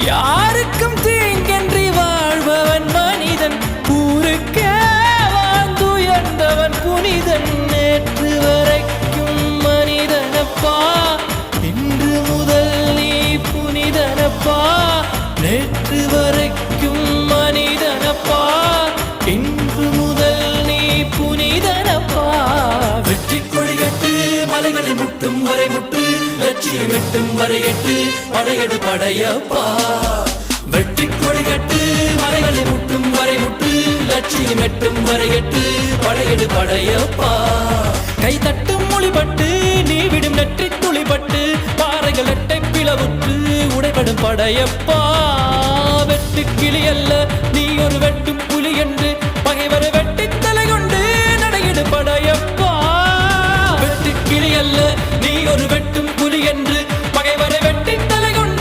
யாருக்கும் தீங்கன்றி வாழ்பவன் மனிதன், ஊருக்கே வாழ்ந்துயர்ந்தவன் புனிதன். நேற்று வரைக்கும் மனிதனப்பா, இன்று முதல் நீ புனிதனப்பா. நேற்று வரைக்கும் மனிதனப்பா, இன்று முதல் நீ புனிதனப்பா. வெற்றி கொடிகட்டு மலைகளை முட்டும் வரை முட்டு, லட்சியம் எட்டும் வரை எட்டு, படையெடு படையப்பா. வெற்றி கொடிகட்டு மலைகளை முட்டும் வரை முட்டு, லட்சியம் எட்டும் வரை எட்டு, படையெடு படையப்பா. கை தட்டும் மொழிபட்டு நீ விடும் நெற்றி துளிபட்டு, பாறைகள் எட்டை பிளவுற்று உடைபடும் படையப்பா. வெட்டு கிளி அல்ல நீ ஒரு வெட்டும் புலி என்று, பகைவரை வெட்டி தலை கொண்டு நடையிடு படையப்பா. வெட்டு கிளி அல்ல நீ ஒரு வெட்டும் புலி என்று,